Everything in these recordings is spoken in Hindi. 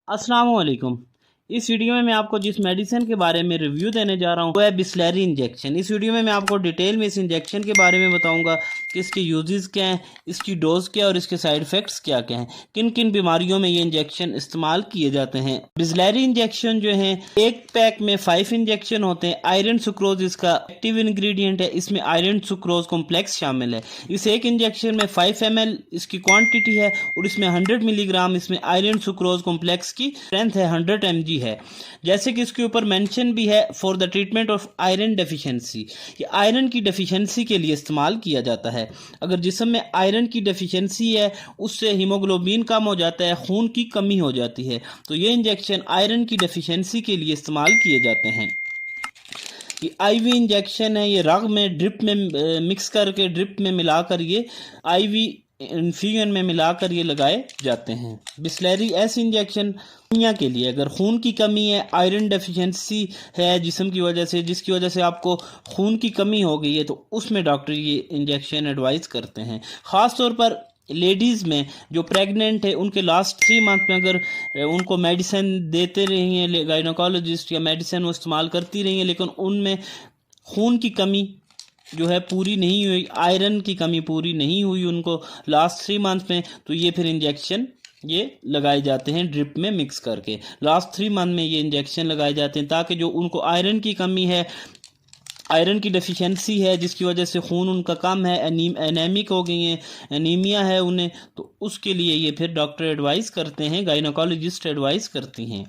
अस्सलाम वालेकुम। इस वीडियो में मैं आपको जिस मेडिसिन के बारे में रिव्यू देने जा रहा हूँ वो है बिस्लेरी इंजेक्शन। इस वीडियो में मैं आपको डिटेल में इस इंजेक्शन के बारे में बताऊंगा कि इसके यूजेस क्या हैं, इसकी डोज क्या है और इसके साइड इफ़ेक्ट्स क्या क्या हैं, किन किन बीमारियों में ये इंजेक्शन इस्तेमाल किए जाते हैं। बिस्लेरी इंजेक्शन जो है एक पैक में 5 इंजेक्शन होते हैं। आयरन सुक्रोज इसका एक्टिव इंग्रेडिएंट है, इसमें आयरन सुक्रोज कॉम्प्लेक्स शामिल है। इस एक इंजेक्शन में 5 ml इसकी क्वांटिटी है और इसमें 100 मिलीग्राम इसमें आयरन सुक्रोज कॉम्प्लेक्स की स्ट्रेंथ है, 100 mg है। जैसे कि इसके ऊपर मेंशन भी है for the treatment of iron deficiency, ये आयरन की डेफिशिएंसी के लिए इस्तेमाल किया जाता है। अगर जिस्म में आयरन की डेफिशिएंसी है उससे हीमोग्लोबिन कम हो जाता है, खून की कमी हो जाती है, तो ये इंजेक्शन आयरन की डेफिशिएंसी के लिए इस्तेमाल किए जाते हैं। ये आईवी इंजेक्शन है, ये रग में ड्रिप में मिक्स करके ड्रिप में मिलाकर ये आईवी इन्फ्यूजन में मिलाकर ये लगाए जाते हैं। बिस्लेरी ऐसे इंजेक्शन दुनिया के लिए अगर खून की कमी है, आयरन डेफिशिएंसी है जिस्म की वजह से, जिसकी वजह से आपको खून की कमी हो गई है, तो उसमें डॉक्टर ये इंजेक्शन एडवाइस करते हैं। ख़ास तौर पर लेडीज़ में जो प्रेग्नेंट है उनके लास्ट 3 मंथ में अगर उनको मेडिसिन देते रही हैं गायनोकोलॉजिस्ट या मेडिसिन वो इस्तेमाल करती रही हैं लेकिन उनमें खून की कमी जो है पूरी नहीं हुई, आयरन की कमी पूरी नहीं हुई उनको लास्ट 3 मंथ में, तो ये फिर इंजेक्शन ये लगाए जाते हैं ड्रिप में मिक्स करके। लास्ट 3 मंथ में ये इंजेक्शन लगाए जाते हैं ताकि जो उनको आयरन की कमी है, आयरन की डेफिशिएंसी है जिसकी वजह से खून उनका कम है, एनीमिक हो गई हैं, एनीमिया है उन्हें, तो उसके लिए ये फिर डॉक्टर एडवाइस करते हैं, गायनोकोलॉजिस्ट एडवाइस करती हैं।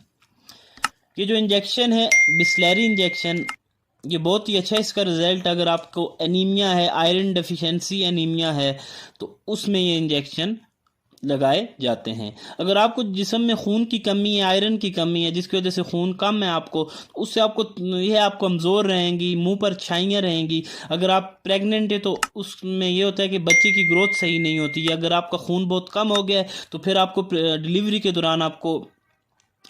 ये जो इंजेक्शन है बिस्लेरी इंजेक्शन, ये बहुत ही अच्छा इसका रिज़ल्ट, अगर आपको एनीमिया है, आयरन डेफिशिएंसी एनीमिया है, तो उसमें ये इंजेक्शन लगाए जाते हैं। अगर आपको जिस्म में खून की कमी है, आयरन की कमी है जिसकी वजह से खून कम है आपको, उससे आपको यह आप कमज़ोर रहेंगी, मुंह पर छाइयाँ रहेंगी। अगर आप प्रेग्नेंट है तो उसमें यह होता है कि बच्चे की ग्रोथ सही नहीं होती है। अगर आपका खून बहुत कम हो गया है तो फिर आपको डिलीवरी के दौरान आपको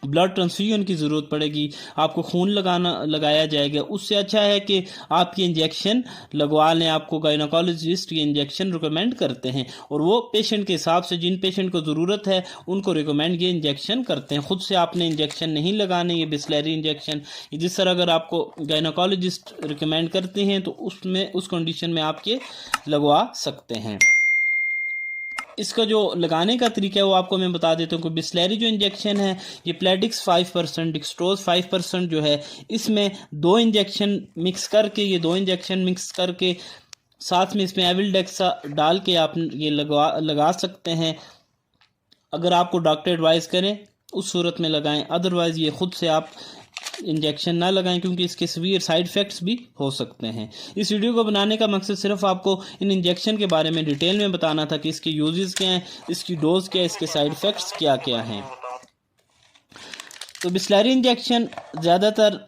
ब्लड ट्रांसफ्यूजन की ज़रूरत पड़ेगी, आपको खून लगाया जाएगा। उससे अच्छा है कि आप ये इंजेक्शन लगवा लें। आपको गायनोकोलॉजिस्ट ये इंजेक्शन रिकमेंड करते हैं और वो पेशेंट के हिसाब से, जिन पेशेंट को ज़रूरत है उनको रिकमेंड ये इंजेक्शन करते हैं। ख़ुद से आपने इंजेक्शन नहीं लगाने, ये बिस्लेरी इंजेक्शन जिस तरह अगर आपको गायनोकोलॉजिस्ट रिकमेंड करते हैं तो उसमें उस कंडीशन में आप ये लगवा सकते हैं। इसका जो लगाने का तरीका है वो आपको मैं बता देता हूँ कि बिस्लेरी जो इंजेक्शन है ये प्लेडिक्स 5%, डिक्सट्रोज 5% जो है, इसमें 2 इंजेक्शन मिक्स करके, ये 2 इंजेक्शन मिक्स करके साथ में इसमें एविल्डेक्सा डाल के आप ये लगा सकते हैं। अगर आपको डॉक्टर एडवाइस करें उस सूरत में लगाएं, अदरवाइज़ ये ख़ुद से आप इंजेक्शन ना लगाएं क्योंकि इसके सीवियर साइड इफ़ेक्ट्स भी हो सकते हैं। इस वीडियो को बनाने का मकसद सिर्फ आपको इन इंजेक्शन के बारे में डिटेल में बताना था कि इसके यूजेस क्या हैं, इसकी डोज क्या है, इसके साइड इफ़ेक्ट्स क्या क्या हैं। तो बिस्लेरी इंजेक्शन ज़्यादातर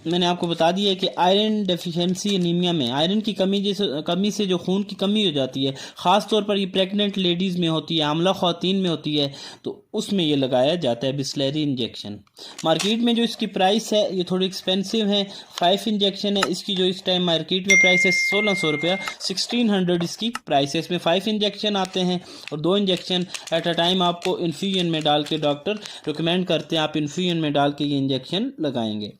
मैंने आपको बता दिया है कि आयरन डेफिशिएंसी एनीमिया में आयरन की कमी से जो खून की कमी हो जाती है, ख़ास तौर पर ये प्रेग्नेंट लेडीज़ में होती है, आमला ख़वातीन में होती है, तो उसमें ये लगाया जाता है बिस्लेरी इंजेक्शन। मार्केट में जो इसकी प्राइस है ये थोड़ी एक्सपेंसिव है। 5 इंजेक्शन है, इसकी जो इस टाइम मार्केट में प्राइस है 1600 रुपया, 1600 इसकी प्राइस है। इसमें 5 इंजेक्शन आते हैं और 2 इंजेक्शन एट अ टाइम आपको इन्फ्यूजन में डाल के डॉक्टर रिकमेंड करते हैं, आप इन्फ्यूजन में डाल के ये इंजेक्शन लगाएंगे।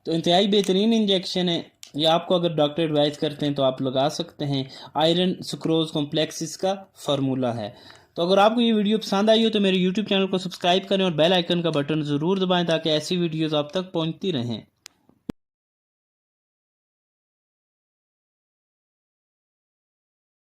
तो इंतहाई बेहतरीन इंजेक्शन है ये, आपको अगर डॉक्टर एडवाइस करते हैं तो आप लगा सकते हैं। आयरन सुक्रोज कॉम्प्लेक्स इसका फार्मूला है। तो अगर आपको ये वीडियो पसंद आई हो तो मेरे यूट्यूब चैनल को सब्सक्राइब करें और बेल आइकन का बटन ज़रूर दबाएं ताकि ऐसी वीडियोज़ आप तक पहुंचती रहें।